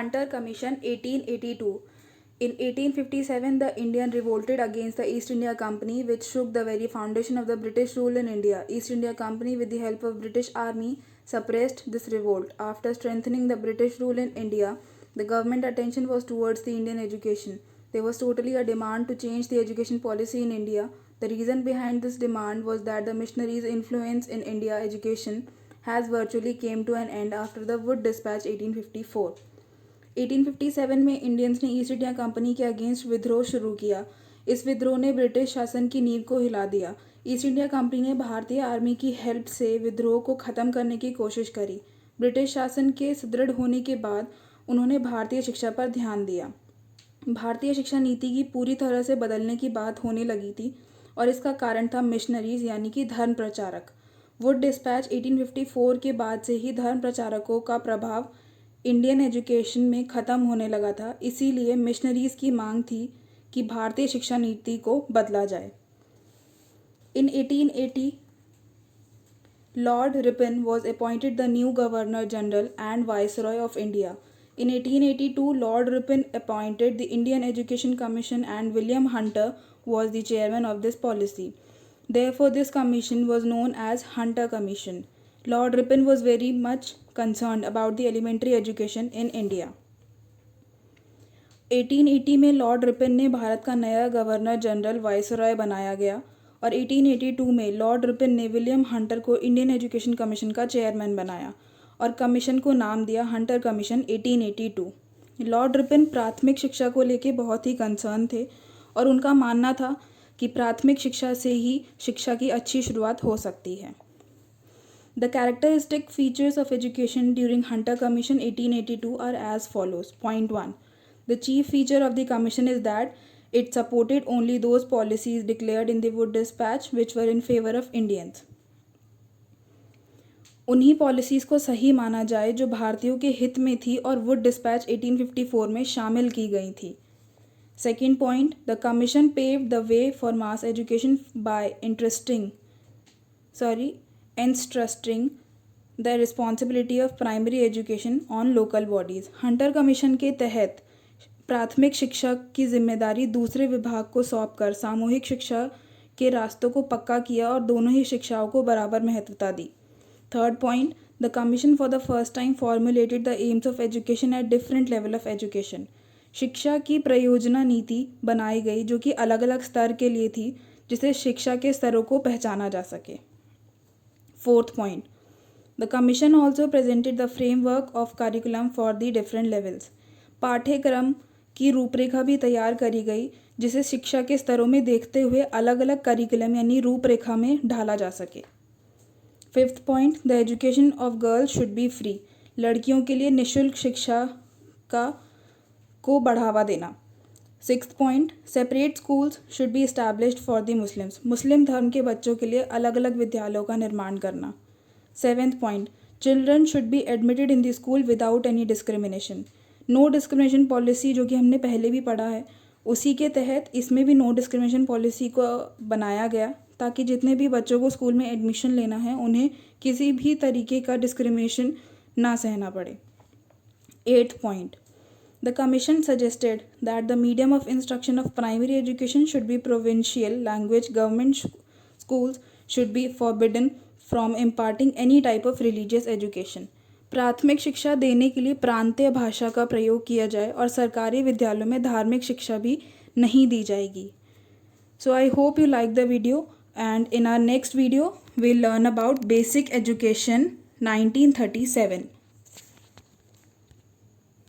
Hunter Commission 1882. In 1857, the Indian revolted against the East India Company, which shook the very foundation of the British rule in India. East India Company, with the help of British Army, suppressed this revolt. After strengthening the British rule in India, the government attention was towards the Indian education. There was totally a demand to change the education policy in India. The reason behind this demand was that the missionaries' influence in India education has virtually came to an end after the Wood Dispatch 1854. 1857 में Indians ने east India company के against विद्रोह शुरू किया। इस विद्रोह ने British शासन की नींव को हिला दिया। ईस्ट इंडिया कंपनी ने भारतीय आर्मी की हेल्प से विद्रोह को ख़त्म करने की कोशिश करी। ब्रिटिश शासन के सुदृढ़ होने के बाद उन्होंने भारतीय शिक्षा पर ध्यान दिया। भारतीय शिक्षा नीति की पूरी तरह से बदलने की बात होने लगी थी और इसका कारण था मिशनरीज यानी कि धर्म प्रचारक। वुड डिस्पैच 1854 के बाद से ही धर्म प्रचारकों का प्रभाव इंडियन एजुकेशन में ख़त्म होने लगा था। इसीलिए मिशनरीज की मांग थी कि भारतीय शिक्षा नीति को बदला जाए। इन 1880 Lord Ripon was appointed the new Governor General and Viceroy of India. In 1882, Lord Ripon appointed the Indian Education Commission and William Hunter was the chairman of this policy. Therefore, this commission was known as Hunter Commission. Lord Ripon was very much concerned about the elementary education in India. 1880 में Lord Ripon ने भारत का नया governor general viceroy बनाया गया और 1882 में Lord Ripon ने William Hunter को इंडियन एजुकेशन कमीशन का चेयरमैन बनाया और कमीशन को नाम दिया हंटर कमीशन 1882। लॉर्ड रिपन प्राथमिक शिक्षा को लेकर बहुत ही कंसर्न थे और उनका मानना था कि प्राथमिक शिक्षा से ही शिक्षा की अच्छी शुरुआत हो सकती है। The characteristic features of education during Hunter Commission 1882 are as follows. Point 1. The chief feature of the commission is that it supported only those policies declared in the Wood Dispatch which were in favor of Indians. उन्हीं policies को सही माना जाए जो भारतीयों के हित में थी और वुड डिस्पैच 1854 में शामिल की गई थी। Second point, the commission paved the way for mass education by entrusting the responsibility of primary education on local bodies. Hunter commission के तहत प्राथमिक शिक्षा की जिम्मेदारी दूसरे विभाग को सौंपकर सामूहिक शिक्षा के रास्तों को पक्का किया और दोनों ही शिक्षाओं को बराबर महत्वता दी। Third point, the commission for the first time formulated the aims of education at different level of education. शिक्षा की प्रयोजना नीति बनाई गई जो कि अलग अलग स्तर के लिए थी जिससे शिक्षा के स्तरों को पहचाना जा सके। Fourth point, the commission also presented the framework of curriculum for the different levels. पाठ्यक्रम की रूपरेखा भी तैयार करी गई जिसे शिक्षा के स्तरों में देखते हुए अलग अलग करिकुलम यानी रूपरेखा में ढाला जा सके। Fifth point, the education of girls should be free. लड़कियों के लिए निःशुल्क शिक्षा को बढ़ावा देना। Sixth point, separate schools should be established for the Muslims. मुस्लिम धर्म के बच्चों के लिए अलग अलग विद्यालयों का निर्माण करना। Seventh point, children should be admitted in the school without any discrimination. No discrimination policy जो कि हमने पहले भी पढ़ा है उसी के तहत इसमें भी नो डिस्क्रिमिनेशन पॉलिसी को बनाया गया ताकि जितने भी बच्चों को स्कूल में एडमिशन लेना है उन्हें किसी भी तरीके का डिस्क्रिमिनेशन ना सहना पड़े। Eighth point, the commission suggested that the medium of instruction of primary education should be provincial language. Government schools should be forbidden from imparting any type of religious education. प्राथमिक शिक्षा देने के लिए प्रांतीय भाषा का प्रयोग किया जाए और सरकारी विद्यालयों में धार्मिक शिक्षा भी नहीं दी जाएगी। So I hope you like the video and in our next video we'll learn about basic education 1937.